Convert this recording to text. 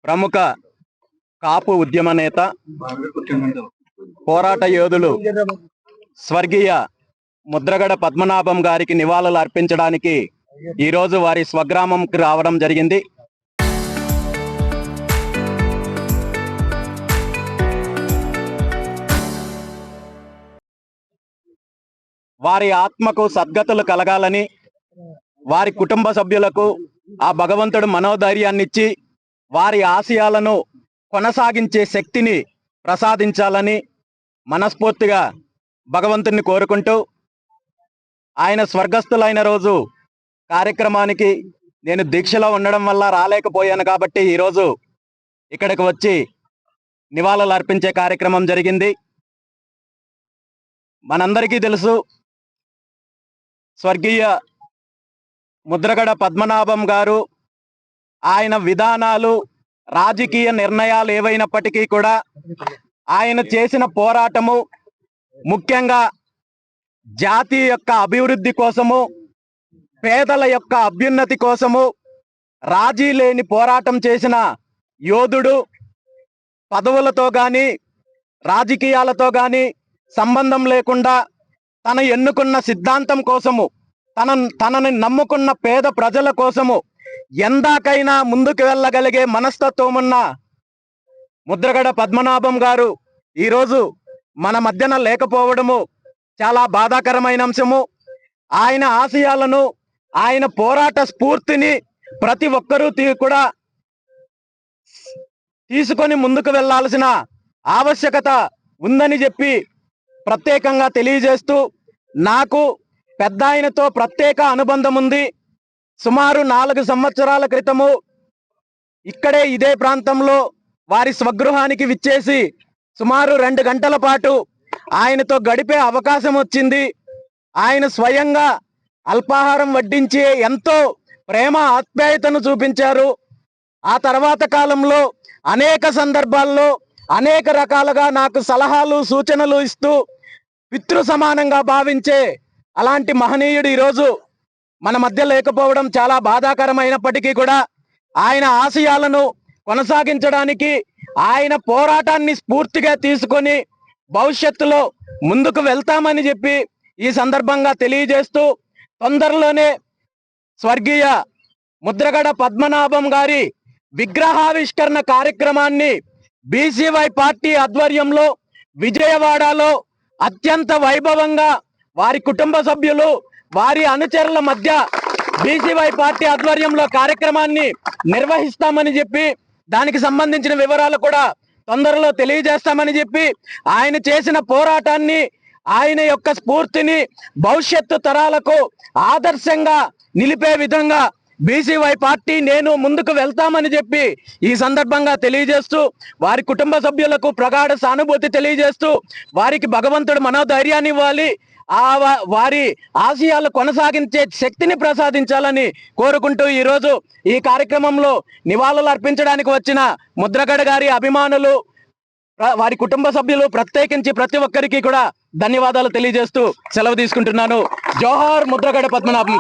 ప్రముఖ కాపు ఉద్యమ నేత, పోరాట యోధులు స్వర్గీయ ముద్రగడ పద్మనాభం గారికి నివాళులు అర్పించడానికి ఈరోజు వారి స్వగ్రామంకి రావడం జరిగింది. వారి ఆత్మకు సద్గతులు కలగాలని, వారి కుటుంబ సభ్యులకు ఆ భగవంతుడు మనోధైర్యాన్నిచ్చి వారి ఆశయాలను కొనసాగించే శక్తిని ప్రసాదించాలని మనస్ఫూర్తిగా భగవంతుని కోరుకుంటూ, ఆయన స్వర్గస్థులైన రోజు కార్యక్రమానికి నేను దీక్షలో ఉండడం వల్ల రాలేకపోయాను కాబట్టి ఈరోజు ఇక్కడికి వచ్చి నివాళులు అర్పించే కార్యక్రమం జరిగింది. మనందరికీ తెలుసు, స్వర్గీయ ముద్రగడ పద్మనాభం గారు ఆయన విధానాలు, రాజకీయ నిర్ణయాలు ఏవైనప్పటికీ కూడా ఆయన చేసిన పోరాటము ముఖ్యంగా జాతి యొక్క అభివృద్ధి కోసము, పేదల యొక్క అభ్యున్నతి కోసము రాజీ లేని పోరాటం చేసిన యోధుడు. పదవులతో కానీ రాజకీయాలతో కానీ సంబంధం లేకుండా తన ఎన్నుకున్న సిద్ధాంతం కోసము, తనని నమ్ముకున్న పేద ప్రజల కోసము ఎందాకైనా ముందుకు వెళ్ళగలిగే మనస్తత్వం ఉన్న ముద్రగడ పద్మనాభం గారు ఈరోజు మన మధ్యన లేకపోవడము చాలా బాధాకరమైన అంశము. ఆయన ఆశయాలను, ఆయన పోరాట స్ఫూర్తిని ప్రతి ఒక్కరూ కూడా తీసుకొని ముందుకు వెళ్ళాల్సిన ఆవశ్యకత ఉందని చెప్పి ప్రత్యేకంగా తెలియజేస్తూ, నాకు పెద్ద ఆయనతో ప్రత్యేక అనుబంధం ఉంది. సుమారు 4 సంవత్సరాల క్రితము ఇక్కడే ఇదే ప్రాంతంలో వారి స్వగృహానికి విచ్చేసి సుమారు 2 గంటల పాటు ఆయనతో గడిపే అవకాశం వచ్చింది. ఆయన స్వయంగా అల్పాహారం వడ్డించి ఎంతో ప్రేమ ఆప్యాయతను చూపించారు. ఆ తర్వాత కాలంలో అనేక సందర్భాల్లో అనేక రకాలుగా నాకు సలహాలు, సూచనలు ఇస్తూ పితృ సమానంగా భావించే అలాంటి మహనీయుడు ఈరోజు మన మధ్య లేకపోవడం చాలా బాధాకరమైనప్పటికీ కూడా ఆయన ఆశయాలను కొనసాగించడానికి, ఆయన పోరాటాన్ని స్ఫూర్తిగా తీసుకొని భవిష్యత్తులో ముందుకు వెళ్తామని చెప్పి ఈ సందర్భంగా తెలియజేస్తూ, తొందరలోనే స్వర్గీయ ముద్రగడ పద్మనాభం గారి విగ్రహావిష్కరణ కార్యక్రమాన్ని బీసీవై పార్టీ ఆధ్వర్యంలో విజయవాడలో అత్యంత వైభవంగా వారి కుటుంబ సభ్యులు, వారి అనుచరుల మధ్య బీసీవై పార్టీ ఆధ్వర్యంలో కార్యక్రమాన్ని నిర్వహిస్తామని చెప్పి, దానికి సంబంధించిన వివరాలు కూడా తొందరలో తెలియజేస్తామని చెప్పి, ఆయన చేసిన పోరాటాన్ని, ఆయన యొక్క స్ఫూర్తిని భవిష్యత్తు తరాలకు ఆదర్శంగా నిలిపే విధంగా బీసీవై పార్టీ, నేను ముందుకు వెళ్తామని చెప్పి ఈ సందర్భంగా తెలియజేస్తూ, వారి కుటుంబ సభ్యులకు ప్రగాఢ సానుభూతి తెలియజేస్తూ, వారికి భగవంతుడు మనోధైర్యాన్ని ఇవ్వాలి, వారి ఆశయాలు కొనసాగించే శక్తిని ప్రసాదించాలని కోరుకుంటూ ఈరోజు ఈ కార్యక్రమంలో నివాళులు అర్పించడానికి వచ్చిన ముద్రగడ గారి అభిమానులు, వారి కుటుంబ సభ్యులు, ప్రత్యేకించి ప్రతి ఒక్కరికి కూడా ధన్యవాదాలు తెలియజేస్తూ సెలవు తీసుకుంటున్నాను. జోహార్ ముద్రగడ పద్మనాభం గారు.